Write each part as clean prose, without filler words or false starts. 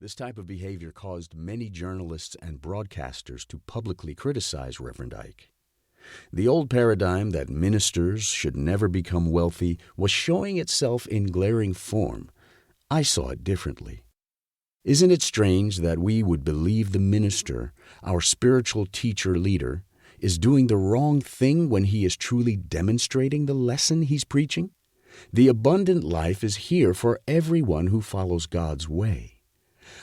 This type of behavior caused many journalists and broadcasters to publicly criticize Reverend Ike. The old paradigm that ministers should never become wealthy was showing itself in glaring form. I saw it differently. Isn't it strange that we would believe the minister, our spiritual teacher leader, is doing the wrong thing when he is truly demonstrating the lesson he's preaching? The abundant life is here for everyone who follows God's way.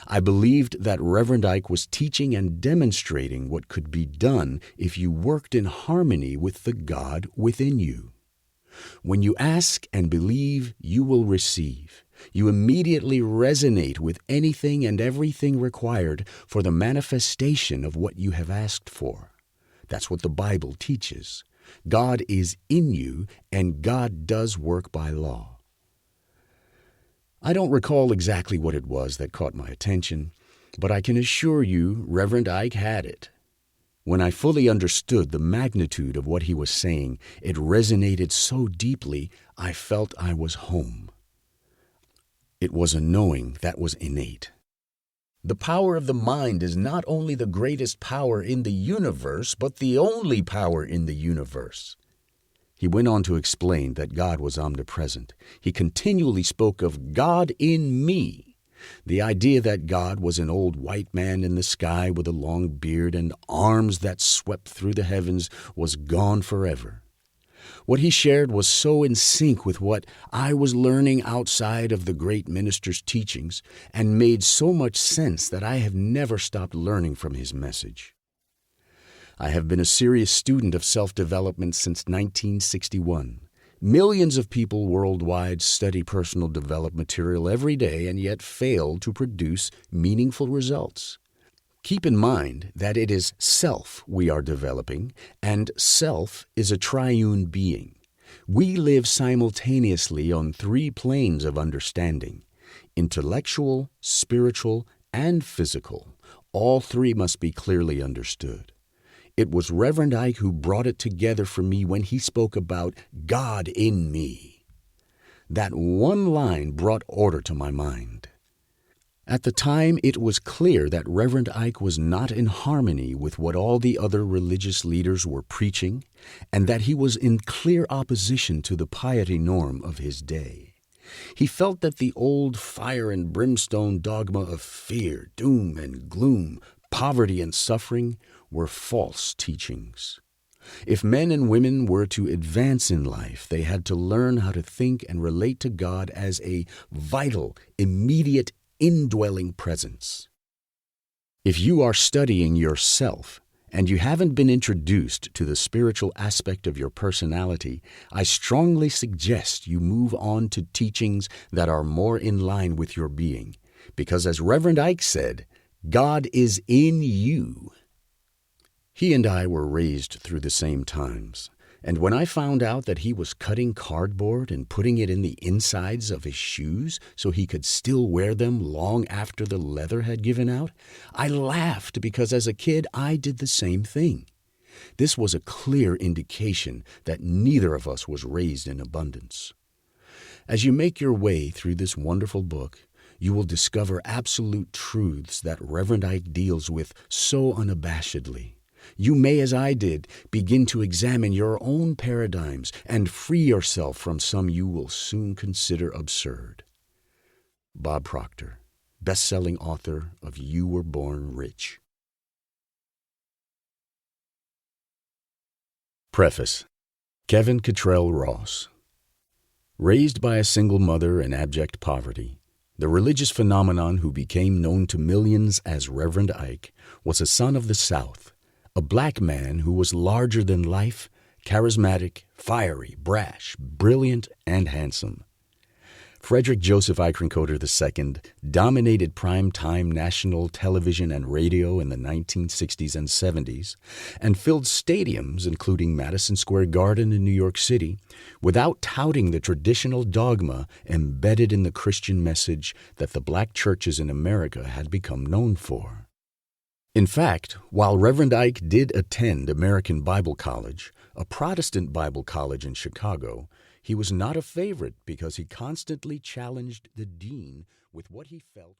I believed that Reverend Ike was teaching and demonstrating what could be done if you worked in harmony with the God within you. When you ask and believe, you will receive. You immediately resonate with anything and everything required for the manifestation of what you have asked for. That's what the Bible teaches. God is in you, and God does work by law. I don't recall exactly what it was that caught my attention, but I can assure you Reverend Ike had it. When I fully understood the magnitude of what he was saying, it resonated so deeply I felt I was home. It was a knowing that was innate. The power of the mind is not only the greatest power in the universe, but the only power in the universe. He went on to explain that God was omnipresent. He continually spoke of God in me. The idea that God was an old white man in the sky with a long beard and arms that swept through the heavens was gone forever. What he shared was so in sync with what I was learning outside of the great minister's teachings and made so much sense that I have never stopped learning from his message. I have been a serious student of self-development since 1961. Millions of people worldwide study personal development material every day and yet fail to produce meaningful results. Keep in mind that it is self we are developing, and self is a triune being. We live simultaneously on 3 planes of understanding: intellectual, spiritual, and physical. All 3 must be clearly understood. It was Reverend Ike who brought it together for me when he spoke about God in me. That one line brought order to my mind. At the time, it was clear that Reverend Ike was not in harmony with what all the other religious leaders were preaching, and that he was in clear opposition to the piety norm of his day. He felt that the old fire and brimstone dogma of fear, doom and gloom, poverty and suffering were false teachings. If men and women were to advance in life, they had to learn how to think and relate to God as a vital, immediate, indwelling presence. If you are studying yourself and you haven't been introduced to the spiritual aspect of your personality, I strongly suggest you move on to teachings that are more in line with your being, because as Reverend Ike said, God is in you. He and I were raised through the same times. And when I found out that he was cutting cardboard and putting it in the insides of his shoes so he could still wear them long after the leather had given out, I laughed because as a kid I did the same thing. This was a clear indication that neither of us was raised in abundance. As you make your way through this wonderful book, you will discover absolute truths that Reverend Ike deals with so unabashedly. You may, as I did, begin to examine your own paradigms and free yourself from some you will soon consider absurd. Bob Proctor, best-selling author of You Were Born Rich. Preface. Kevin Cottrell Ross. Raised by a single mother in abject poverty, the religious phenomenon who became known to millions as Reverend Ike was a son of the South, a black man who was larger than life, charismatic, fiery, brash, brilliant, and handsome. Frederick Joseph Eikerenkoetter II dominated prime-time national television and radio in the 1960s and 70s and filled stadiums, including Madison Square Garden in New York City, without touting the traditional dogma embedded in the Christian message that the black churches in America had become known for. In fact, while Reverend Ike did attend American Bible College, a Protestant Bible college in Chicago, he was not a favorite because he constantly challenged the dean with what he felt